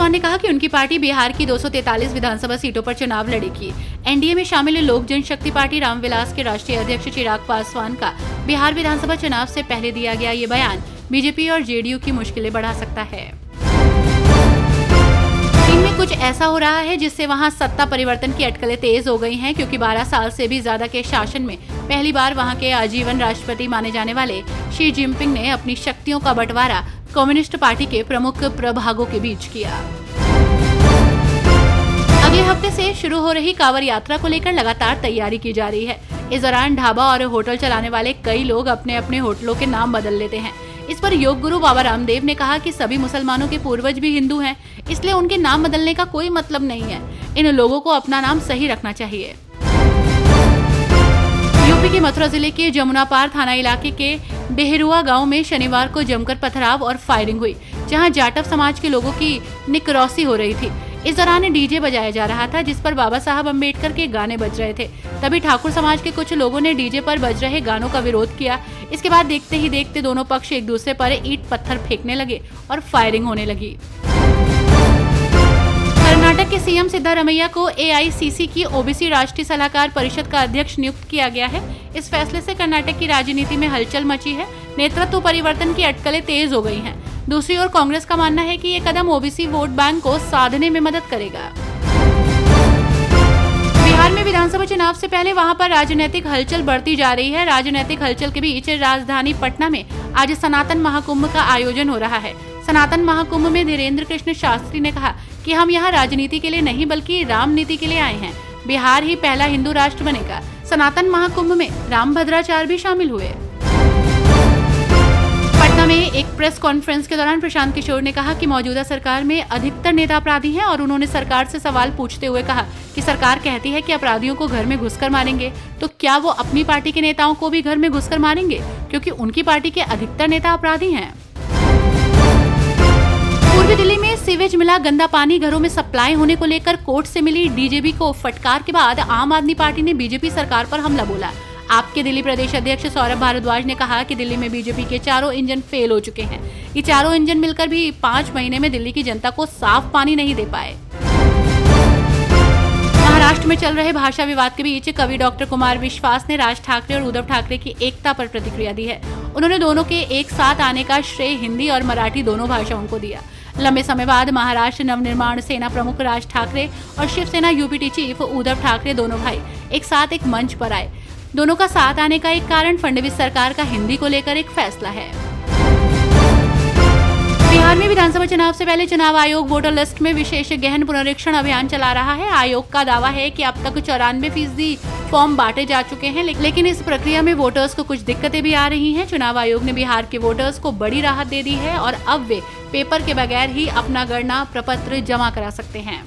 पासवान ने कहा कि उनकी पार्टी बिहार की 243 विधानसभा सीटों पर चुनाव लड़ेगी। एनडीए में शामिल लोक जनशक्ति पार्टी रामविलास के राष्ट्रीय अध्यक्ष चिराग पासवान का बिहार विधानसभा चुनाव से पहले दिया गया ये बयान बीजेपी और जेडीयू की मुश्किलें बढ़ा सकता है। चीन में कुछ ऐसा हो रहा है जिससे वहां सत्ता परिवर्तन की अटकलें तेज हो गई हैं, क्योंकि 12 साल से भी ज्यादा के शासन में पहली बार वहां के आजीवन राष्ट्रपति माने जाने वाले शी जिनपिंग ने अपनी शक्तियों का बंटवारा कम्युनिस्ट पार्टी के प्रमुख प्रभागों के बीच किया। अगले हफ्ते से शुरू हो रही कांवड़ यात्रा को लेकर लगातार तैयारी की जा रही है। इस दौरान ढाबा और होटल चलाने वाले कई लोग अपने अपने होटलों के नाम बदल लेते हैं। इस पर योग गुरु बाबा रामदेव ने कहा कि सभी मुसलमानों के पूर्वज भी हिंदू हैं, इसलिए उनके नाम बदलने का कोई मतलब नहीं है। इन लोगों को अपना नाम सही रखना चाहिए। यूपी के मथुरा जिले के जमुनापार थाना इलाके के बेहरुआ गांव में शनिवार को जमकर पथराव और फायरिंग हुई, जहां जाटव समाज के लोगों की निकरौसी हो रही थी। इस दौरान डीजे बजाया जा रहा था, जिस पर बाबा साहब अम्बेडकर के गाने बज रहे थे। तभी ठाकुर समाज के कुछ लोगों ने डीजे पर बज रहे गानों का विरोध किया। इसके बाद देखते ही देखते दोनों पक्ष एक दूसरे पर ईंट पत्थर फेंकने लगे और फायरिंग होने लगी। कर्नाटक के सीएम सिद्धारमैया को एआईसीसी की ओबीसी राष्ट्रीय सलाहकार परिषद का अध्यक्ष नियुक्त किया गया है। इस फैसले से कर्नाटक की राजनीति में हलचल मची है। नेतृत्व परिवर्तन की अटकलें तेज हो गई हैं। दूसरी ओर कांग्रेस का मानना है कि ये कदम ओबीसी वोट बैंक को साधने में मदद करेगा। बिहार में विधानसभा चुनाव से पहले वहां पर राजनीतिक हलचल बढ़ती जा रही है। राजनीतिक हलचल के बीच राजधानी पटना में आज सनातन महाकुंभ का आयोजन हो रहा है। सनातन महाकुंभ में धीरेन्द्र कृष्ण शास्त्री ने कहा कि हम यहाँ राजनीति के लिए नहीं बल्कि रामनीति के लिए आए हैं। बिहार ही पहला हिंदू राष्ट्र बनेगा। सनातन महाकुंभ में रामभद्राचार्य भी शामिल हुए। पटना में एक प्रेस कॉन्फ्रेंस के दौरान प्रशांत किशोर ने कहा कि मौजूदा सरकार में अधिकतर नेता अपराधी हैं और उन्होंने सरकार से सवाल पूछते हुए कहा कि सरकार कहती है कि अपराधियों को घर में घुसकर मारेंगे, तो क्या वो अपनी पार्टी के नेताओं को भी घर में घुसकर मारेंगे, क्योंकि उनकी पार्टी के अधिकतर नेता अपराधी हैं। पूर्वी दिल्ली में सीवेज मिला गंदा पानी घरों में सप्लाई होने को लेकर कोर्ट से मिली डीजीपी को फटकार के बाद आम आदमी पार्टी ने बीजेपी सरकार पर हमला बोला। आपके दिल्ली प्रदेश अध्यक्ष सौरभ भारद्वाज ने कहा कि दिल्ली में बीजेपी के चारों इंजन फेल हो चुके हैं। ये चारों इंजन मिलकर भी 5 महीने में दिल्ली की जनता को साफ पानी नहीं दे पाए। महाराष्ट्र में चल रहे भाषा विवाद के बीच कवि डॉक्टर कुमार विश्वास ने राज ठाकरे और उद्धव ठाकरे की एकता पर प्रतिक्रिया दी है। उन्होंने दोनों के एक साथ आने का श्रेय हिंदी और मराठी दोनों भाषाओं को दिया। लंबे समय बाद महाराष्ट्र नवनिर्माण सेना प्रमुख राज ठाकरे और शिवसेना यूपीटी चीफ उद्धव ठाकरे दोनों भाई एक साथ एक मंच पर आए। दोनों का साथ आने का एक कारण फडणवीस सरकार का हिंदी को लेकर एक फैसला है। बिहार में विधानसभा चुनाव से पहले चुनाव आयोग वोटर लिस्ट में विशेष गहन पुनरीक्षण अभियान चला रहा है। आयोग का दावा है कि अब तक 94% फॉर्म बांटे जा चुके हैं, लेकिन इस प्रक्रिया में वोटर्स को कुछ दिक्कतें भी आ रही हैं। चुनाव आयोग ने बिहार के वोटर्स को बड़ी राहत दे दी है और अब वे पेपर के बगैर ही अपना गणना प्रपत्र जमा करा सकते हैं।